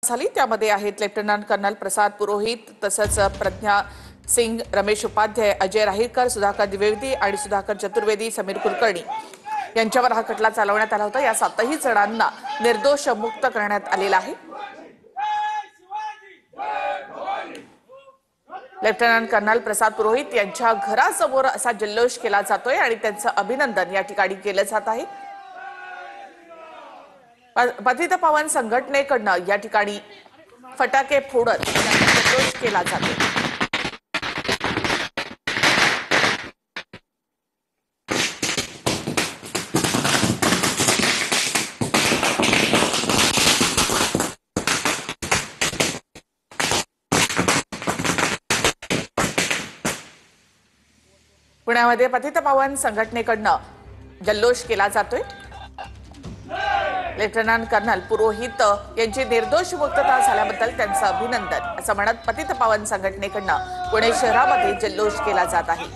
झाली त्यामध्ये आहेत लेफ्टनंट कर्नल प्रसाद पुरोहित तसंच प्रज्ञा सिंग, रमेश उपाध्याय, अजय राहीरकर, सुधाकर द्विवेदी आणि सुधाकर चतुर्वेदी, समीर कुलकर्णी यांच्यावर हा खटला चालवण्यात आला होता। या 7ही जणांना निर्दोष मुक्त करण्यात आलेला आहे। लेफ्टनंट कर्नल प्रसाद पुरोहित यांच्या घरासमोर असा जल्लोष केला जातोय आणि त्यांचं अभिनंदन या ठिकाणी केलं जात आहे। पतित पावन संघटनेकडनं या ठिकाणी फटाके फोडत जल्लोष केला जातो। पुण्यामध्ये पतित पावन संघटनेकडनं जल्लोष केला जातोय। लेफ्टनंट कर्नल पुरोहित यांची निर्दोष मुक्तता झाल्याबद्दल त्यांचं अभिनंदन असं म्हणत पतित पावन संघटनेकडनं पुणे शहरामध्ये जल्लोष केला जात आहे।